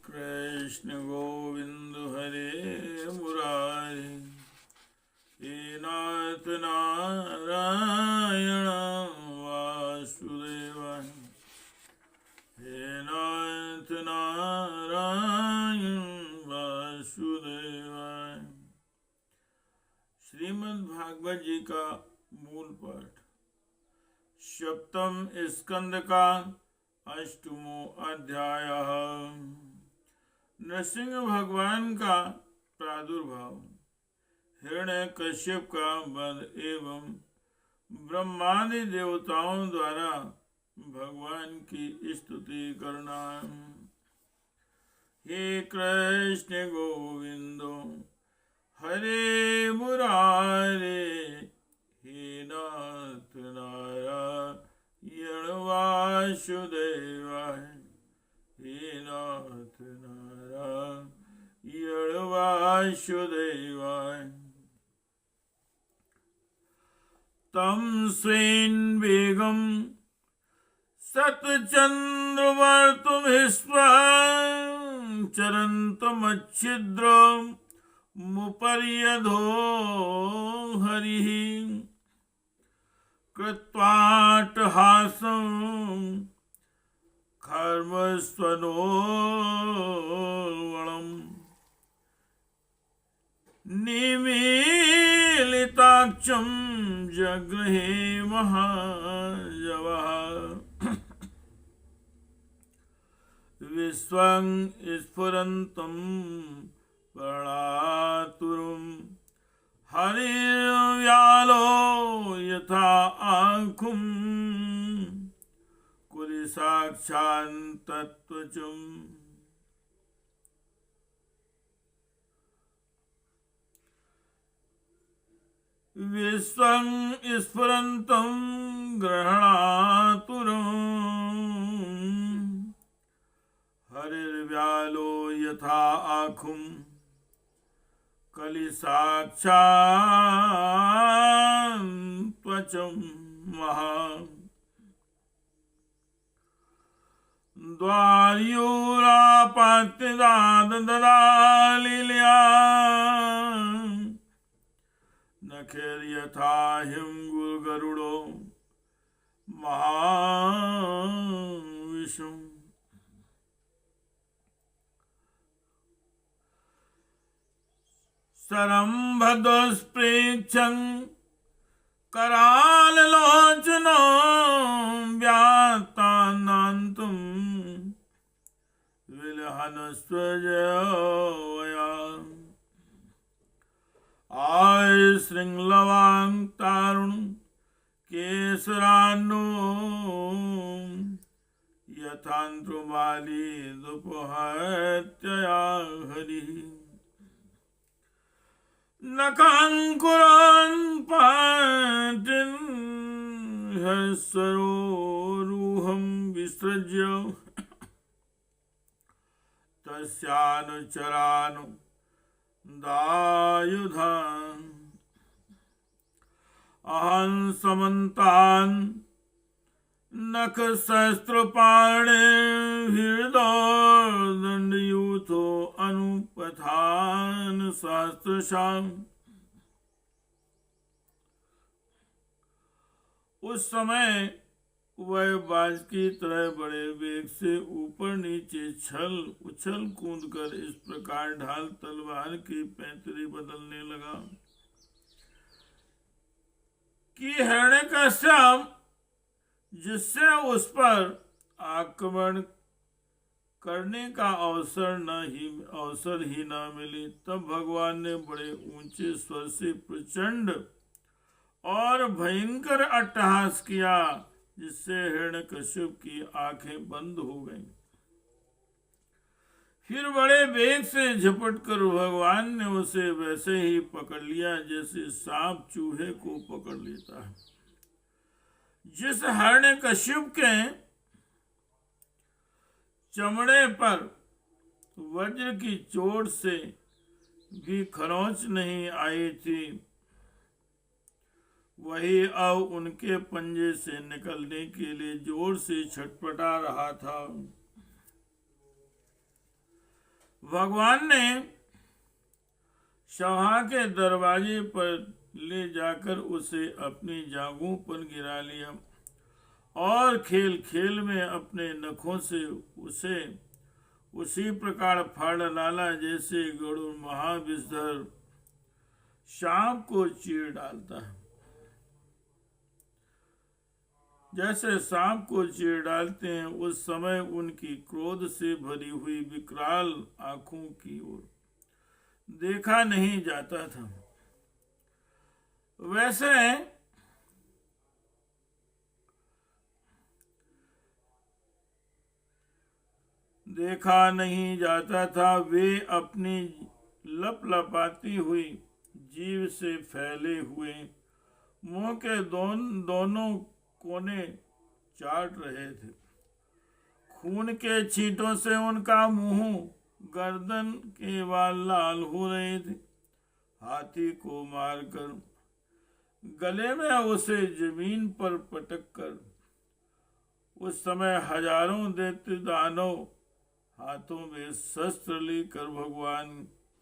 कृष्ण गोविंद हरे मुरारे, हे नाथ नारायण वासुदेवाय, हे नाथ नारायण वासुदेवाय। श्रीमद् भागवत जी का मूल पाठ। सप्तम स्कंद का अष्टमो अध्याय। नरसिंह भगवान का प्रादुर्भाव, हिरण्यकश्यप का वध एवं ब्रह्मादि देवताओं द्वारा भगवान की स्तुति करना। हे कृष्ण गोविंदो हरे मुरारे, हे नाथ नारायण वासुदेवाय, हे नाथ नारायण वासुदेवाय। तम स्वेन वेगम सतचंद्रवर्तुभिस्वं चरन्तमच्छिद्र मुपर्यधो हरिः कृत्वाट्टहासं खर्मस्वनोर्वणम् निमीलिताक्षं जगृहे महाजवः। विश्वं स्फुरन्तं प्रणातुरं हरिर्व्यालो यथा आँखुं कुलिसाक्षान्तत्वचम्। विश्वं स्फुरन्तं ग्रहणातुरं हरिर्व्यालो यथा आँखुं कलिसाक्षान्त्वचं महा। द्वार्यूरापात्यदाददालील्या नखैर्यथा हिमगुरुगरुडो महाविष्णु। सरम्भदुष्प्रेक्षं कराललोचनो व्यात्तानान्तुं विलहनस्वजया। आय श्रृंगलवां तारुण केसरान्नो यथान्ध्रुमाली दुपहत्यया हरिः। नकांकुरं पाटिन् सरोरुहं विसृज्य तस्यानुचरानु दायुधान्। अहं समन्तान् नखशस्त्रपाणिर्दण्डयूथो अनुपथान् सहस्रशाम्। उस समय वह बाज की तरह बड़े वेग से ऊपर नीचे उछल कूद कर इस प्रकार ढाल तलवार की पैंतरी बदलने लगा कि हिरण्यकश्यप जिससे उस पर आक्रमण करने का अवसर ही न मिले। तब भगवान ने बड़े ऊंचे स्वर से प्रचंड और भयंकर अट्टहास किया, जिससे हिरण्यकश्यप की आंखें बंद हो गईं। फिर बड़े वेग से झपट कर भगवान ने उसे वैसे ही पकड़ लिया जैसे सांप चूहे को पकड़ लेता है। जिस हिरण्यकश्यप के चमड़े पर वज्र की चोट से भी खरोंच नहीं आई थी, वही अब उनके पंजे से निकलने के लिए जोर से छटपटा रहा था। भगवान ने सभा के दरवाजे पर ले जाकर उसे अपनी जांघों पर गिरा लिया और खेल खेल में अपने नखों से उसे उसी प्रकार फाड़ डाला जैसे गरुड़ महाविषधर सांप को चीर डालता है। जैसे सांप को चीर डालते हैं, उस समय उनकी क्रोध से भरी हुई विकराल आंखों की ओर देखा नहीं जाता था। वैसे देखा नहीं जाता था। वे अपनी लपलपाती हुई जीभ से फैले हुए मुंह के दोनों कोने चाट रहे थे। खून के छींटों से उनका मुंह, गर्दन के बाल लाल हो रहे थे। हाथी को मारकर गले में उसे जमीन पर पटक कर उस समय हजारों दैत्य दानव हाथों में शस्त्र लेकर भगवान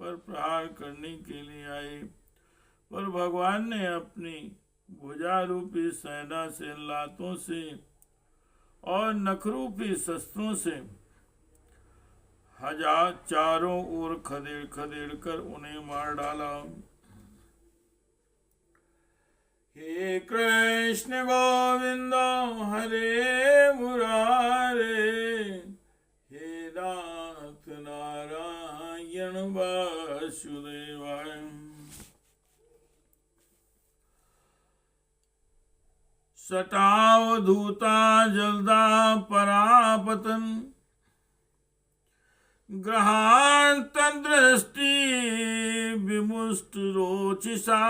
पर प्रहार करने के लिए आए, पर भगवान ने अपनी भुजा रूपी सेना से, लातों से और नखरूपी शस्त्रों से चारों ओर खदेड़ खदेड़ कर उन्हें मार डाला। हे कृष्ण गोविंद हरे मुरारे, हे नाथ नारायण वासुदेवाय। सटावधूता जलदा परापतन, ग्रहांतदृष्टि विमुष्ट रोचिषा,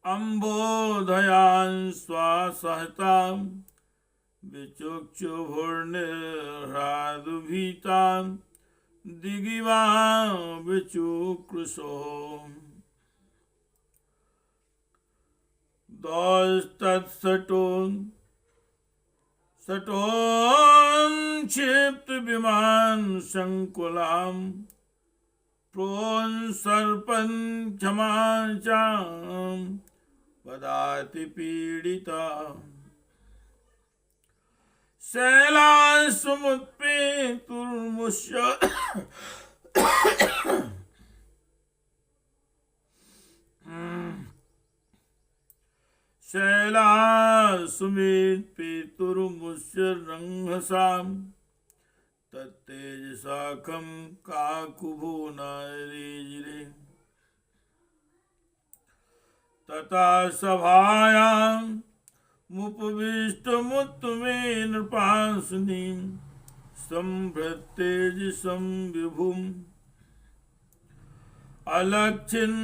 अम्बोधयान् स्वासहता विचुक्षुभुर्निहृदभीता दिगिवा विचुकृशो। सटोक्षिप्त विमान संकुलाम, प्रोन्सर्पन् क्षमाचां पदाति पीडिता। शैलासमुत्पेतुर्मुष्य शैलासुमेत्पेतुर्मुष्यरंहसां, तत्तेजसाखं काकुभो नारेजिरे। तथा सभायां मुपविष्टमुत्तमे नृपांसनीं, संभृतेजसं विभुम् अलक्षिन्तद्वैरत्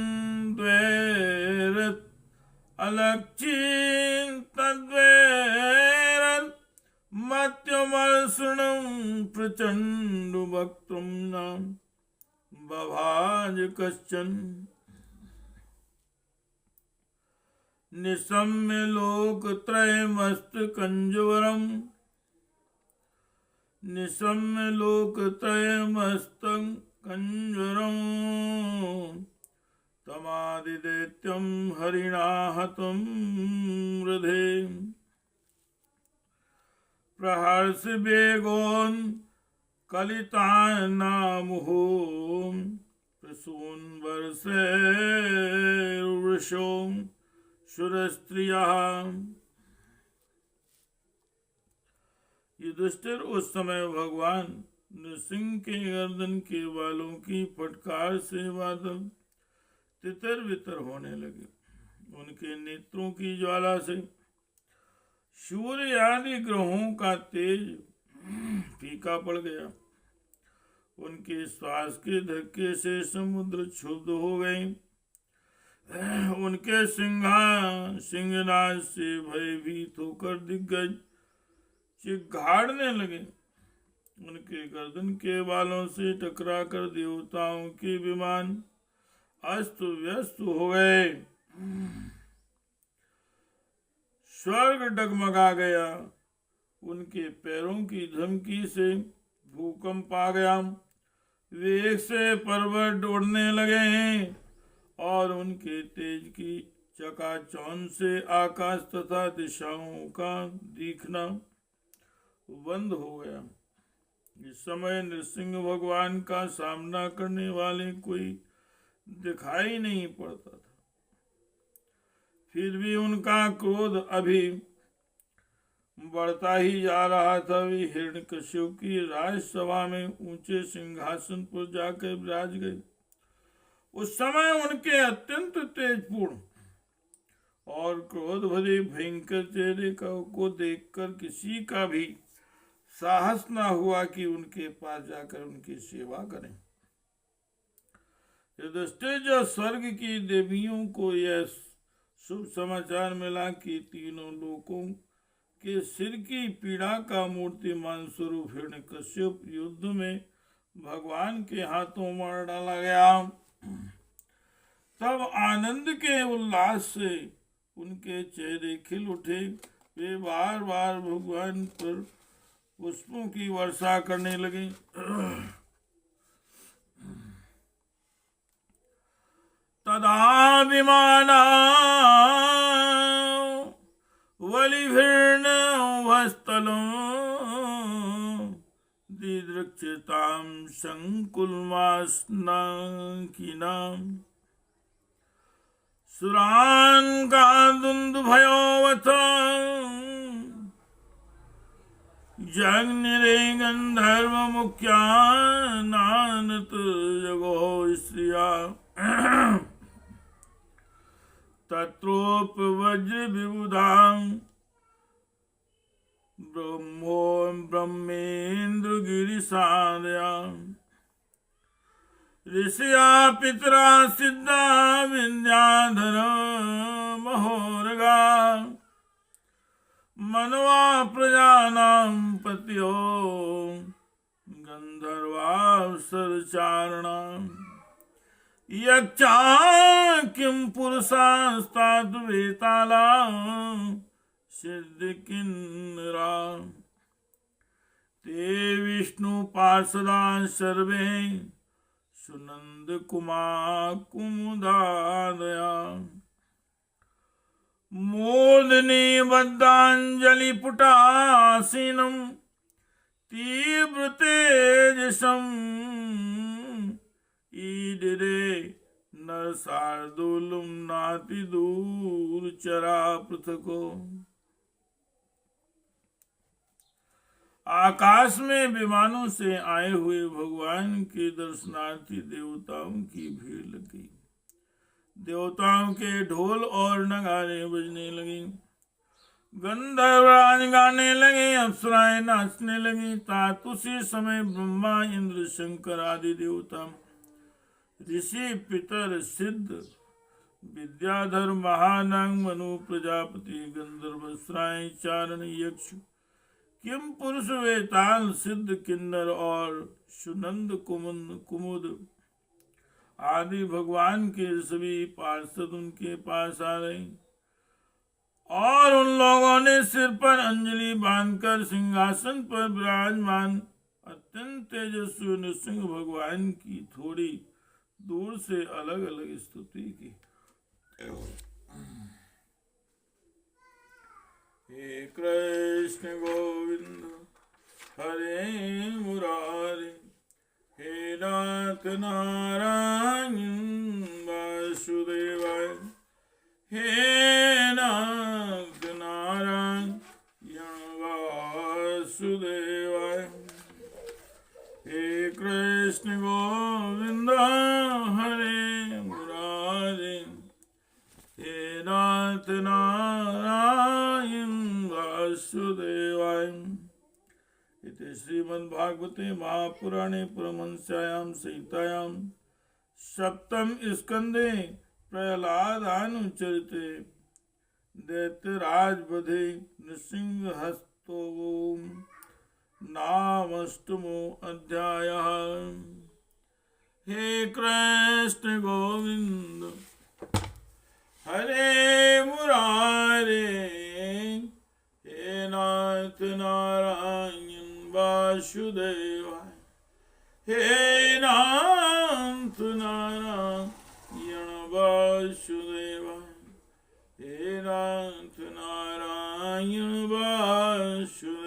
मत्यमर्षणं प्रचण्डवक्त्रं न बभाज कश्चन। निशम्य लोकत्रयमस्तकंजवरम्, निशम्य लोकत्रयमस्तकंजवरम्, तमादिदैत्यं हरिणा हतं हृदे। प्रहर्ष वेगोन् कलितान्नामुहो, प्रसूनवर्षैर्वृषो सुरस्त्रियः। युधिष्ठिर उस समय भगवान नृसिंह के गर्दन के बालों की फटकार से बादल तितर बितर होने लगे। उनके नेत्रों की ज्वाला से सूर्य आदि ग्रहों का तेज फीका पड़ गया। उनके श्वास के धक्के से समुद्र क्षुब्ध हो गए। उनके सिंहनाद से भयभीत होकर दिग्गज चिघाड़ने लगे। उनके गर्दन के बालों से टकराकर देवताओं के विमान अस्त व्यस्त हो गए। स्वर्ग डगमगा गया उनके पैरों की धमकी से भूकंप आ गया। वेग से पर्वत उड़ने लगे और उनके तेज की चकाचौंध से आकाश तथा दिशाओं का दिखना बंद हो गया। इस समय नृसिंह भगवान का सामना करने वाले कोई दिखाई नहीं पड़ता था। फिर भी उनका क्रोध अभी बढ़ता ही जा रहा था। वे हिरण्यकश्यप की राजसभा में ऊंचे सिंहासन पर जाकर विराज गए। उस समय उनके अत्यंत तेजपूर्ण और क्रोध भरे भयंकर चेहरे को देखकर किसी का भी साहस न हुआ कि उनके पास जाकर उनकी सेवा करें। जो स्वर्ग की देवियों को यह शुभ समाचार मिला कि तीनों लोकों के सिर की पीड़ा का मूर्तिमान स्वरूप हिरण्यकश्यप युद्ध में भगवान के हाथों मार डाला गया, तब आनंद के उल्लास से उनके चेहरे खिल उठे। वे बार बार भगवान पर पुष्पों की वर्षा करने लगे। तदा विमाना वलिभिर्न वस्तलं दिदृक्षतां संकुलमास्नाकिनाम् सुरान् कादुन्दुभयोऽवथ जग्निरे गन्धर्वमुख्यानानत जगो स्त्रिया तत्रोपवज्रविबुधां ब्रह्मेन्द्रगिरिसादयां ऋषया पितरा सिद्धा विद्याधर महोरगा मनवा प्रजानां पत्यो गन्धर्वाप्सरचारणाम् यक्षा किं पुरुषास्ताद् वेताला सिद्धिकिन्नरा ते विष्णु पार्षदा सर्वे सुनंद कुमार कुमुदादया मोदनी बद्धांजलि पुटासीनम तीव्र तेजसम ईडरे नरसार्दूलम नाति दूर चरा पृथको। आकाश में विमानों से आए हुए भगवान के दर्शनार्थी देवताओं की भीड़ लगी। देवताओं के ढोल और नगारे बजने लगे, गंधर्वराज गाने लगे, अप्सराएं नाचने लगी। तात उसी समय ब्रह्मा इंद्र शंकर आदि देवता, ऋषि पितर सिद्ध विद्याधर महानांग मनु प्रजापति गंधर्व अप्सराएं चारण यक्ष किम पुरुष वेताल सिद्ध किन्नर और सुनंद कुमुद आदि भगवान के सभी पार्षद उनके पास आ रहे और उन लोगों ने सिर पर अंजलि बांधकर सिंहासन पर विराजमान अत्यंत तेजस्वी नृसिंह भगवान की थोड़ी दूर से अलग अलग स्तुति की। हे कृष्ण गोविंद हरे मुरारी, हे नाथ नारायण वासुदेवाय, हे नाथ नारायण वासुदेवाय। हे कृष्ण गोविंद हरे मुरारी, हे नाथ नारायण वासुदेवाय। इति श्रीमद्भागवते महापुराणे परमहंस्यायां संहितायां सप्तम स्कंदे प्रहलादानुचरिते दैत्यराज वधे नृसिंहस्तो नामष्टमो अध्यायः। हे कृष्ण गोविंद हरे मुरारे, हे नाथ नारायण वासुदेवाय। हे नाथ नारायण वासुदेवाय। हे नाथ नारायण वासुदेवाय।